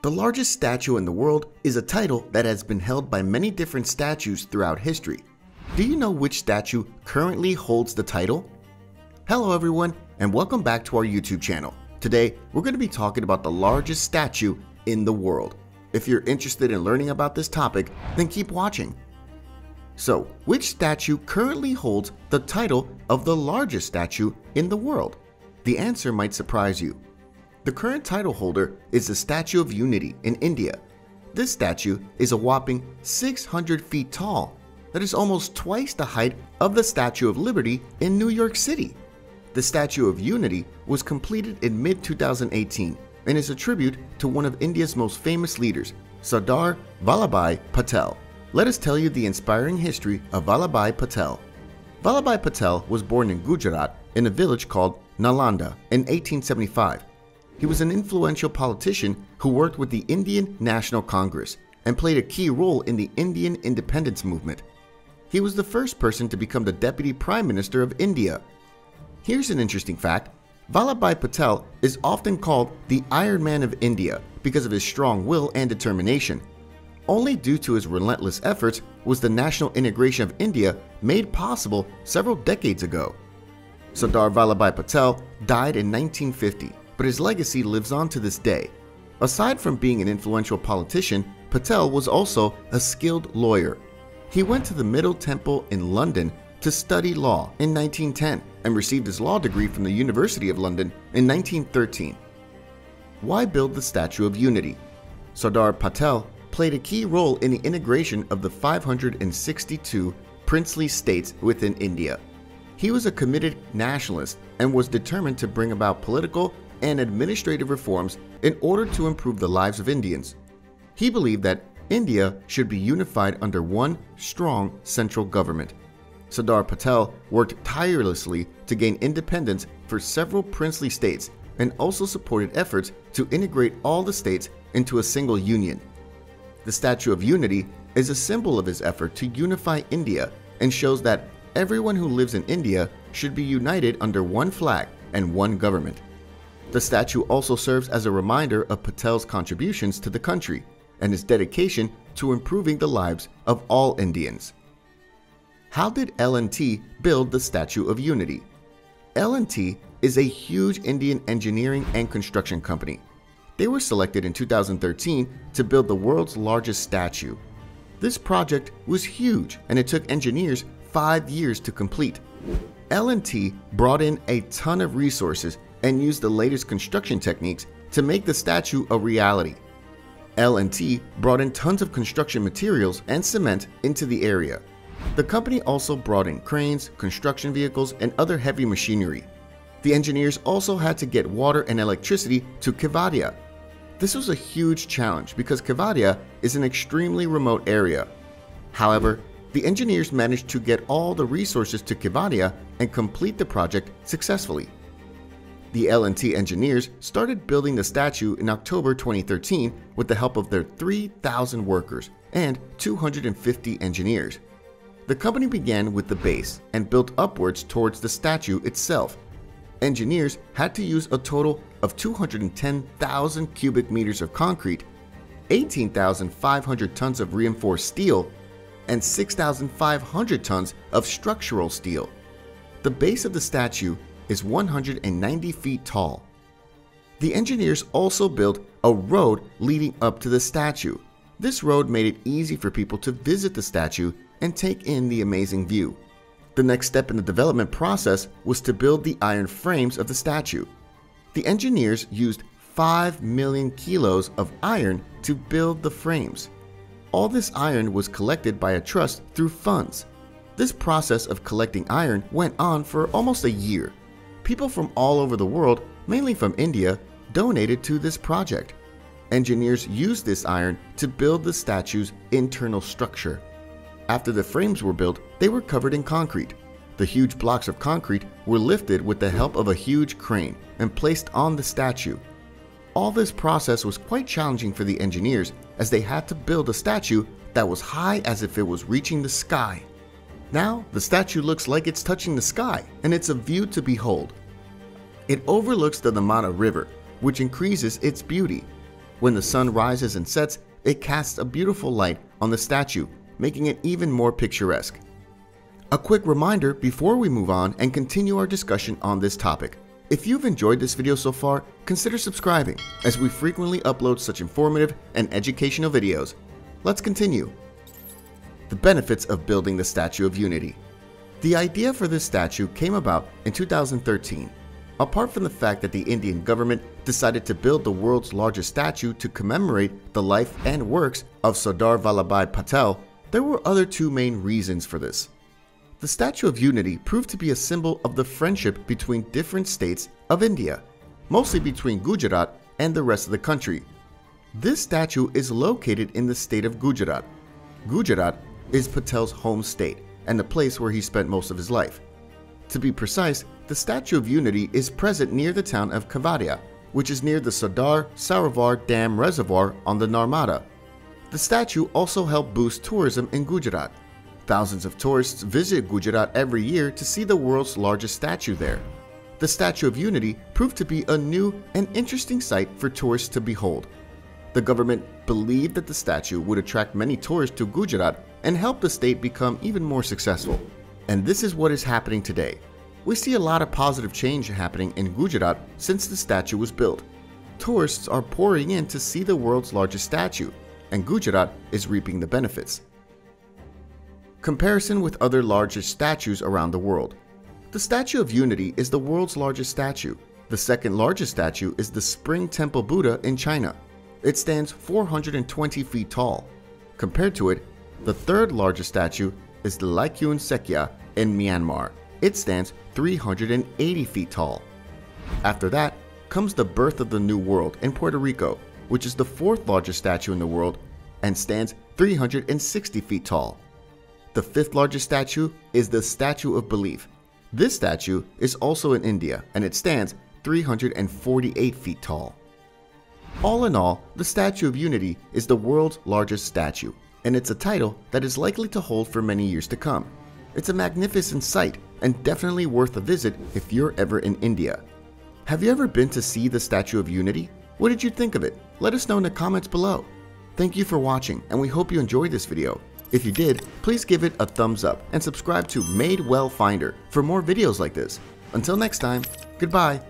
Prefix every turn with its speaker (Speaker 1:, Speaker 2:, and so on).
Speaker 1: The largest statue in the world is a title that has been held by many different statues throughout history. Do you know which statue currently holds the title? Hello everyone, and welcome back to our YouTube channel. Today, we're going to be talking about the largest statue in the world. If you're interested in learning about this topic, then keep watching. So, which statue currently holds the title of the largest statue in the world? The answer might surprise you. The current title holder is the Statue of Unity in India. This statue is a whopping 600 feet tall. That is almost twice the height of the Statue of Liberty in New York City. The Statue of Unity was completed in mid-2018 and is a tribute to one of India's most famous leaders, Sardar Vallabhbhai Patel. Let us tell you the inspiring history of Vallabhbhai Patel. Vallabhbhai Patel was born in Gujarat in a village called Nalanda in 1875. He was an influential politician who worked with the Indian National Congress and played a key role in the Indian independence movement. He was the first person to become the Deputy Prime Minister of India. Here's an interesting fact. Vallabhbhai Patel is often called the Iron Man of India because of his strong will and determination. Only due to his relentless efforts was the national integration of India made possible several decades ago. Sardar Vallabhbhai Patel died in 1950. But his legacy lives on to this day. Aside from being an influential politician, Patel was also a skilled lawyer. He went to the Middle Temple in London to study law in 1910 and received his law degree from the University of London in 1913. Why build the Statue of Unity? Sardar Patel played a key role in the integration of the 562 princely states within India. He was a committed nationalist and was determined to bring about political and administrative reforms in order to improve the lives of Indians. He believed that India should be unified under one strong central government. Sardar Patel worked tirelessly to gain independence for several princely states and also supported efforts to integrate all the states into a single union. The Statue of Unity is a symbol of his effort to unify India and shows that everyone who lives in India should be united under one flag and one government. The statue also serves as a reminder of Patel's contributions to the country and his dedication to improving the lives of all Indians. How did L&T build the Statue of Unity? L&T is a huge Indian engineering and construction company. They were selected in 2013 to build the world's largest statue. This project was huge and it took engineers 5 years to complete. L&T brought in a ton of resources and used the latest construction techniques to make the statue a reality. L&T brought in tons of construction materials and cement into the area. The company also brought in cranes, construction vehicles, and other heavy machinery. The engineers also had to get water and electricity to Kevadia. This was a huge challenge because Kevadia is an extremely remote area. However, the engineers managed to get all the resources to Kevadia and complete the project successfully. The L&T engineers started building the statue in October 2013 with the help of their 3,000 workers and 250 engineers. The company began with the base and built upwards towards the statue itself. Engineers had to use a total of 210,000 cubic meters of concrete, 18,500 tons of reinforced steel, and 6,500 tons of structural steel. The base of the statue is 190 feet tall. The engineers also built a road leading up to the statue. This road made it easy for people to visit the statue and take in the amazing view. The next step in the development process was to build the iron frames of the statue. The engineers used 5 million kilos of iron to build the frames. All this iron was collected by a trust through funds. This process of collecting iron went on for almost a year. People from all over the world, mainly from India, donated to this project. Engineers used this iron to build the statue's internal structure. After the frames were built, they were covered in concrete. The huge blocks of concrete were lifted with the help of a huge crane and placed on the statue. All this process was quite challenging for the engineers as they had to build a statue that was high as if it was reaching the sky. Now, the statue looks like it's touching the sky, and it's a view to behold. It overlooks the Narmada River, which increases its beauty. When the sun rises and sets, it casts a beautiful light on the statue, making it even more picturesque. A quick reminder before we move on and continue our discussion on this topic. If you've enjoyed this video so far, consider subscribing, as we frequently upload such informative and educational videos. Let's continue. The benefits of building the Statue of Unity. The idea for this statue came about in 2013. Apart from the fact that the Indian government decided to build the world's largest statue to commemorate the life and works of Sardar Vallabhbhai Patel, there were other two main reasons for this. The Statue of Unity proved to be a symbol of the friendship between different states of India, mostly between Gujarat and the rest of the country. This statue is located in the state of Gujarat. Gujarat is Patel's home state and the place where he spent most of his life. To be precise, the Statue of Unity is present near the town of Kevadia, which is near the Sardar Sarovar Dam Reservoir on the Narmada. The statue also helped boost tourism in Gujarat. Thousands of tourists visit Gujarat every year to see the world's largest statue there. The Statue of Unity proved to be a new and interesting sight for tourists to behold. The government believed that the statue would attract many tourists to Gujarat and help the state become even more successful. And this is what is happening today. We see a lot of positive change happening in Gujarat since the statue was built. Tourists are pouring in to see the world's largest statue, and Gujarat is reaping the benefits. Comparison with other largest statues around the world. The Statue of Unity is the world's largest statue. The second largest statue is the Spring Temple Buddha in China. It stands 420 feet tall. Compared to it, the third largest statue is the Laikyun Sekya in Myanmar. It stands 380 feet tall. After that comes the Birth of the New World in Puerto Rico, which is the fourth largest statue in the world and stands 360 feet tall. The fifth largest statue is the Statue of Belief. This statue is also in India and it stands 348 feet tall. All in all, the Statue of Unity is the world's largest statue, and it's a title that is likely to hold for many years to come. It's a magnificent sight and definitely worth a visit if you're ever in India. Have you ever been to see the Statue of Unity? What did you think of it? Let us know in the comments below. Thank you for watching, and we hope you enjoyed this video. If you did, please give it a thumbs up and subscribe to Made Well Finder for more videos like this. Until next time, goodbye.